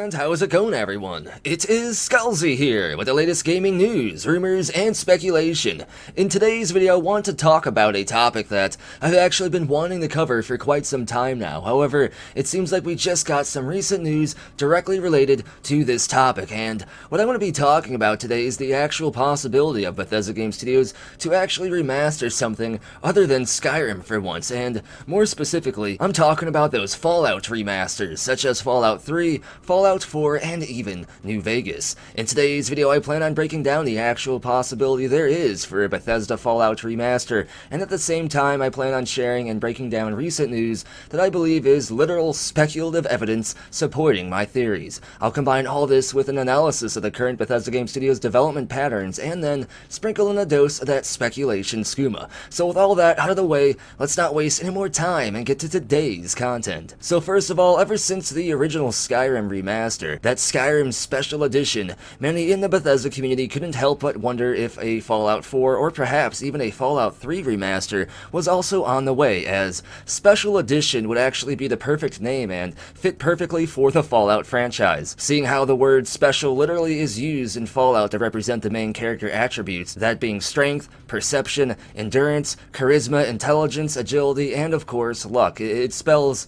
And how's it going, everyone? It is Skullzi here with the latest gaming news, rumors, and speculation. In today's video, I want to talk about a topic that I've actually been wanting to cover for quite some time now. However, it seems like we just got some recent news directly related to this topic, and what I'm going to be talking about today is the actual possibility of Bethesda Game Studios to actually remaster something other than Skyrim for once, and more specifically, I'm talking about those Fallout remasters, such as Fallout 3, Fallout 4, and even New Vegas. In today's video, I plan on breaking down the actual possibility there is for a Bethesda Fallout remaster, and at the same time, I plan on sharing and breaking down recent news that I believe is literal speculative evidence supporting my theories. I'll combine all this with an analysis of the current Bethesda Game Studios development patterns, and then sprinkle in a dose of that speculation skooma. So with all that out of the way, let's not waste any more time and get to today's content. So first of all, ever since the original Skyrim remaster, that Skyrim Special Edition, many in the Bethesda community couldn't help but wonder if a Fallout 4 or perhaps even a Fallout 3 remaster was also on the way, as Special Edition would actually be the perfect name and fit perfectly for the Fallout franchise, seeing how the word special literally is used in Fallout to represent the main character attributes, that being strength, perception, endurance, charisma, intelligence, agility, and of course luck. It spells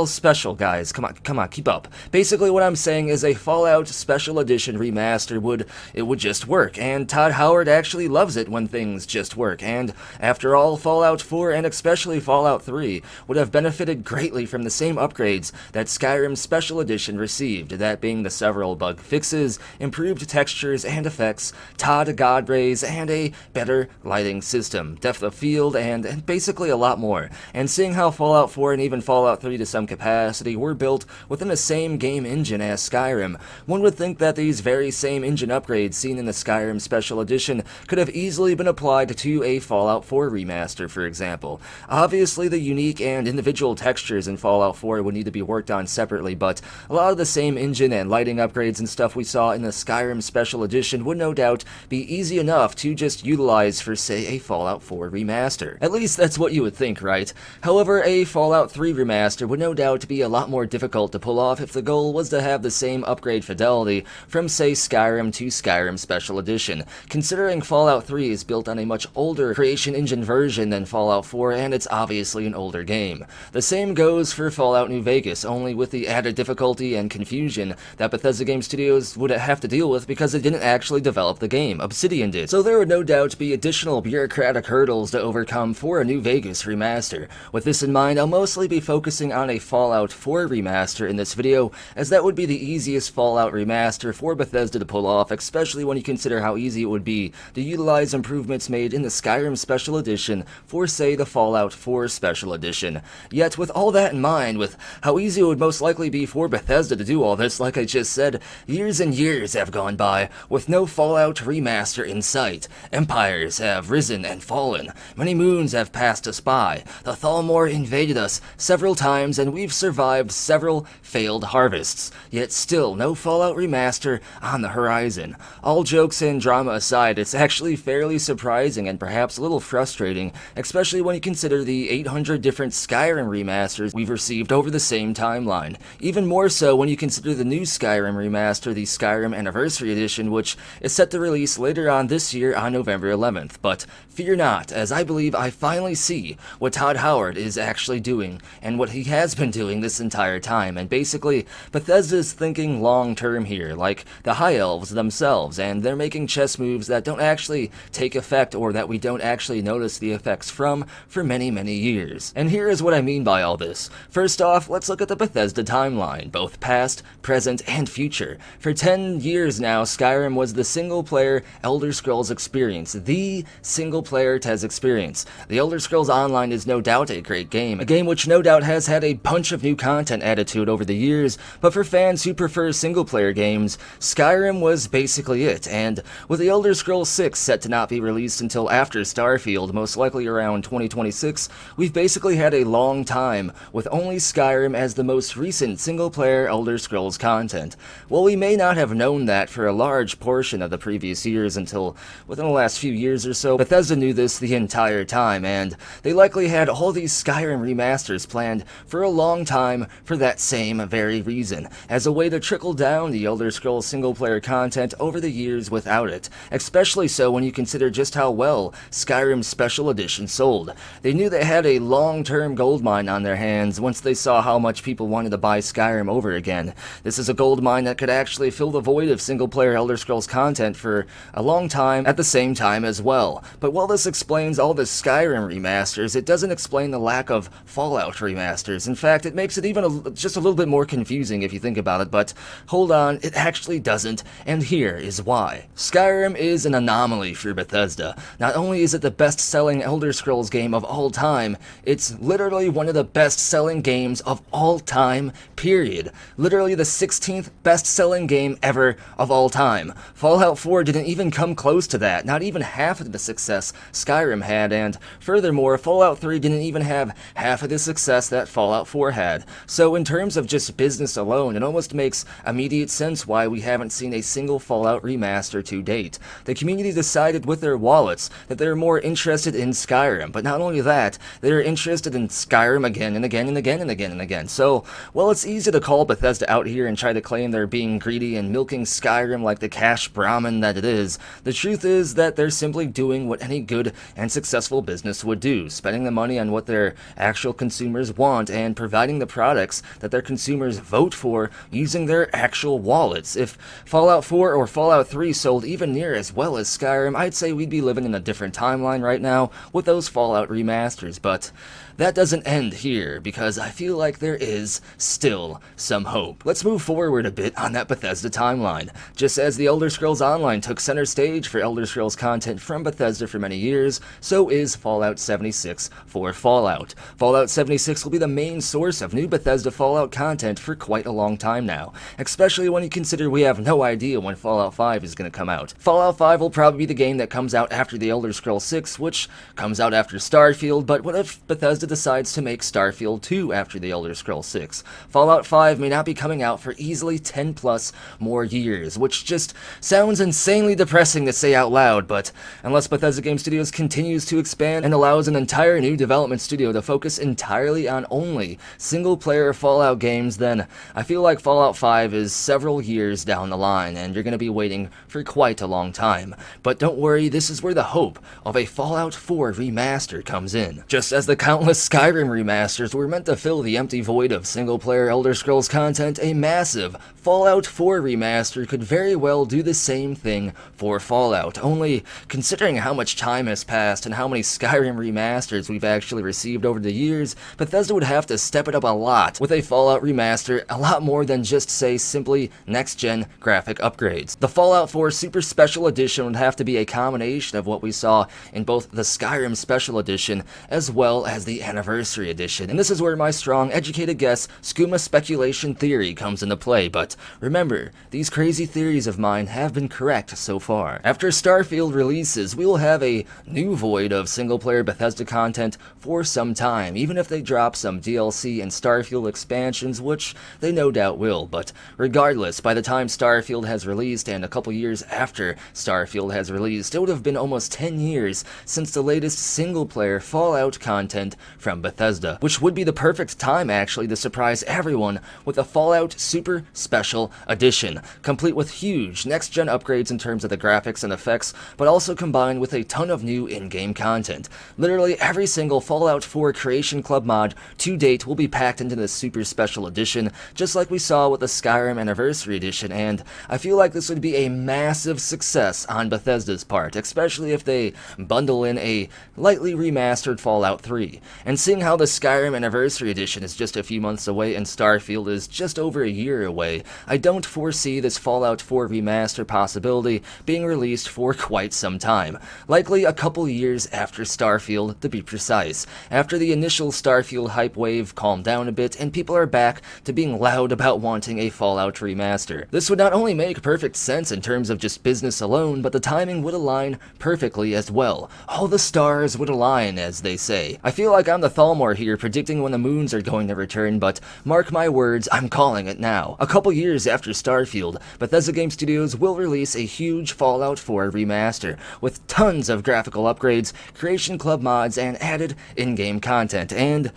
special, guys. Come on, keep up. Basically what I'm saying is a Fallout Special Edition remaster would just work, and Todd Howard actually loves it when things just work, and after all, Fallout 4 and especially Fallout 3 would have benefited greatly from the same upgrades that Skyrim Special Edition received, that being the several bug fixes, improved textures and effects, Todd God rays, and a better lighting system, depth of field, and basically a lot more. And seeing how Fallout 4 and even Fallout 3 to some capacity were built within the same game engine as Skyrim, one would think that these very same engine upgrades seen in the Skyrim Special Edition could have easily been applied to a Fallout 4 remaster, for example. Obviously, the unique and individual textures in Fallout 4 would need to be worked on separately, but a lot of the same engine and lighting upgrades and stuff we saw in the Skyrim Special Edition would no doubt be easy enough to just utilize for, say, a Fallout 4 remaster. At least that's what you would think, right? However, a Fallout 3 remaster would no doubt be a lot more difficult to pull off if the goal was to have the same upgrade fidelity from, say, Skyrim to Skyrim Special Edition, considering Fallout 3 is built on a much older creation engine version than Fallout 4, and it's obviously an older game. The same goes for Fallout New Vegas, only with the added difficulty and confusion that Bethesda Game Studios would have to deal with because they didn't actually develop the game. Obsidian did. So there would no doubt be additional bureaucratic hurdles to overcome for a New Vegas remaster. With this in mind, I'll mostly be focusing on a Fallout 4 remaster in this video, as that would be the easiest Fallout remaster for Bethesda to pull off, especially when you consider how easy it would be to utilize improvements made in the Skyrim Special Edition for, say, the Fallout 4 Special Edition. Yet, with all that in mind, with how easy it would most likely be for Bethesda to do all this, like I just said, years and years have gone by with no Fallout remaster in sight. Empires have risen and fallen. Many moons have passed us by. The Thalmor invaded us several times, and we've survived several failed harvests. Yet still, no Fallout remaster on the horizon. All jokes and drama aside, it's actually fairly surprising and perhaps a little frustrating, especially when you consider the 800 different Skyrim remasters we've received over the same timeline. Even more so when you consider the new Skyrim remaster, the Skyrim Anniversary Edition, which is set to release later on this year on November 11th. But fear not, as I believe I finally see what Todd Howard is actually doing, and what he has been doing this entire time, and basically, Bethesda's thinking long-term here, like the High Elves themselves, and they're making chess moves that don't actually take effect, or that we don't actually notice the effects from for many, many years. And here is what I mean by all this. First off, let's look at the Bethesda timeline, both past, present, and future. For 10 years now, Skyrim was the single-player Elder Scrolls experience, the single-player TES experience. The Elder Scrolls Online is no doubt a great game, a game which no doubt has had a bunch of new content added to it over the years, but for fans who prefer single-player games, Skyrim was basically it, and with the Elder Scrolls 6 set to not be released until after Starfield, most likely around 2026, we've basically had a long time with only Skyrim as the most recent single-player Elder Scrolls content. While we may not have known that for a large portion of the previous years until within the last few years or so, Bethesda knew this the entire time, and they likely had all these Skyrim remasters planned for a long time for that same very reason. reason, as a way to trickle down the Elder Scrolls single-player content over the years without it, especially so when you consider just how well Skyrim's Special Edition sold. They knew they had a long-term goldmine on their hands once they saw how much people wanted to buy Skyrim over again. This is a goldmine that could actually fill the void of single-player Elder Scrolls content for a long time at the same time as well. But while this explains all the Skyrim remasters, it doesn't explain the lack of Fallout remasters. In fact, it makes it even just a little bit more confusing if you think about it, but hold on, it actually doesn't, and here is why. Skyrim is an anomaly for Bethesda. Not only is it the best-selling Elder Scrolls game of all time, it's literally one of the best-selling games of all time, period. Literally the 16th best-selling game ever of all time. Fallout 4 didn't even come close to that, not even half of the success Skyrim had, and furthermore, Fallout 3 didn't even have half of the success that Fallout 4 had. So in terms of just business alone, it almost makes immediate sense why we haven't seen a single Fallout remaster to date. The community decided with their wallets that they're more interested in Skyrim, but not only that, they're interested in Skyrim again and again and again and again and again. So, while it's easy to call Bethesda out here and try to claim they're being greedy and milking Skyrim like the cash Brahmin that it is, the truth is that they're simply doing what any good and successful business would do, spending the money on what their actual consumers want and providing the products that their consumers vote for using their actual wallets. If Fallout 4 or Fallout 3 sold even near as well as Skyrim, I'd say we'd be living in a different timeline right now with those Fallout remasters, but that doesn't end here, because I feel like there is still some hope. Let's move forward a bit on that Bethesda timeline. Just as the Elder Scrolls Online took center stage for Elder Scrolls content from Bethesda for many years, so is Fallout 76 for Fallout. Fallout 76 will be the main source of new Bethesda Fallout content for quite a long time now, especially when you consider we have no idea when Fallout 5 is going to come out. Fallout 5 will probably be the game that comes out after the Elder Scrolls 6, which comes out after Starfield, but what if Bethesda decides to make Starfield 2 after the Elder Scrolls 6? Fallout 5 may not be coming out for easily 10 plus more years, which just sounds insanely depressing to say out loud, but unless Bethesda Game Studios continues to expand and allows an entire new development studio to focus entirely on only single-player Fallout games, then I feel like Fallout 5 is several years down the line, and you're going to be waiting for quite a long time. But don't worry, this is where the hope of a Fallout 4 remaster comes in. Just as the countless Skyrim remasters were meant to fill the empty void of single-player Elder Scrolls content, a massive Fallout 4 remaster could very well do the same thing for Fallout, only considering how much time has passed and how many Skyrim remasters we've actually received over the years, Bethesda would have to step it up a lot with a Fallout remaster, a lot more than just, say, simply next-gen graphic upgrades. The Fallout 4 Super Special Edition would have to be a combination of what we saw in both the Skyrim Special Edition as well as the Anniversary Edition, and this is where my strong, educated guess, skooma speculation theory comes into play, but remember, these crazy theories of mine have been correct so far. After Starfield releases, we will have a new void of single-player Bethesda content for some time, even if they drop some DLC and Starfield expansions, which they no doubt will, but regardless, by the time Starfield has released and a couple years after Starfield has released, it would have been almost 10 years since the latest single-player Fallout content from Bethesda, which would be the perfect time actually to surprise everyone with a Fallout Super Special Edition, complete with huge next-gen upgrades in terms of the graphics and effects, but also combined with a ton of new in-game content. Literally every single Fallout 4 Creation Club mod to date will be packed into this Super Special Edition, just like we saw with the Skyrim Anniversary Edition, and I feel like this would be a massive success on Bethesda's part, especially if they bundle in a lightly remastered Fallout 3. And seeing how the Skyrim Anniversary Edition is just a few months away and Starfield is just over a year away, I don't foresee this Fallout 4 remaster possibility being released for quite some time. Likely a couple years after Starfield, to be precise, after the initial Starfield hype wave calmed down a bit and people are back to being loud about wanting a Fallout remaster. This would not only make perfect sense in terms of just business alone, but the timing would align perfectly as well. All the stars would align, as they say. I feel like I'm the Thalmor here predicting when the moons are going to return, but mark my words, I'm calling it now. A couple years after Starfield, Bethesda Game Studios will release a huge Fallout 4 remaster, with tons of graphical upgrades, Creation Club mods, and added in-game content, and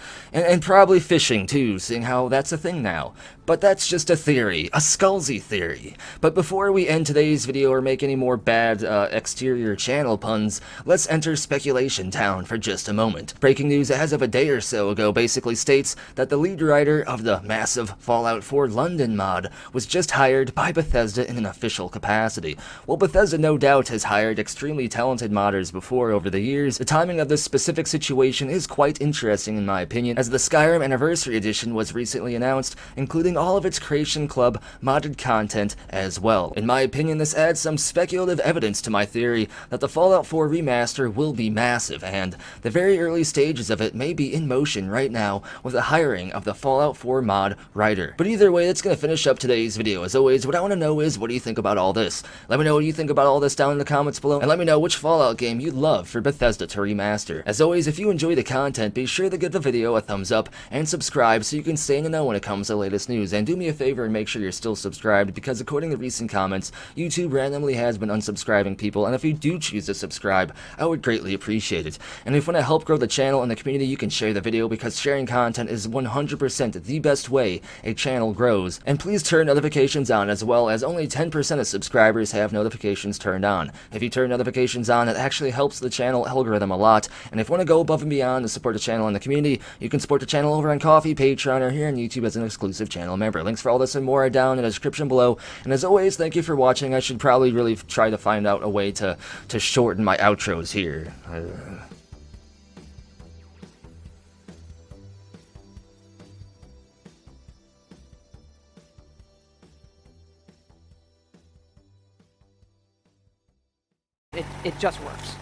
probably fishing too, seeing how that's a thing now. But that's just a theory, a Skullzi theory. But before we end today's video or make any more bad exterior channel puns, let's enter speculation town for just a moment. Breaking news as of a day or so ago basically states that the lead writer of the massive Fallout 4 London mod was just hired by Bethesda in an official capacity. While Bethesda no doubt has hired extremely talented modders before over the years, the timing of this specific situation is quite interesting in my opinion, as the Skyrim Anniversary Edition was recently announced, including all of its Creation Club modded content as well. In my opinion, this adds some speculative evidence to my theory that the Fallout 4 remaster will be massive, and the very early stages of it may be in motion right now with the hiring of the Fallout 4 mod writer. But either way, that's going to finish up today's video. As always, what I want to know is, what do you think about all this? Let me know what you think about all this down in the comments below, and let me know which Fallout game you'd love for Bethesda to remaster. As always, if you enjoy the content, be sure to give the video a thumbs up and subscribe so you can stay in the know when it comes to the latest news. And do me a favor and make sure you're still subscribed, because according to recent comments, YouTube randomly has been unsubscribing people, and if you do choose to subscribe, I would greatly appreciate it. And if you want to help grow the channel and the community, you can share the video, because sharing content is 100% the best way a channel grows. And please turn notifications on as well, as only 10% of subscribers have notifications turned on. If you turn notifications on, it actually helps the channel algorithm a lot. And if you want to go above and beyond to support the channel and the community, you can support the channel over on Ko-fi, Patreon, or here on YouTube as an exclusive channel member. Links for all this and more are down in the description below. And as always, thank you for watching. I should probably really try to find out a way to shorten my outros here. It just works.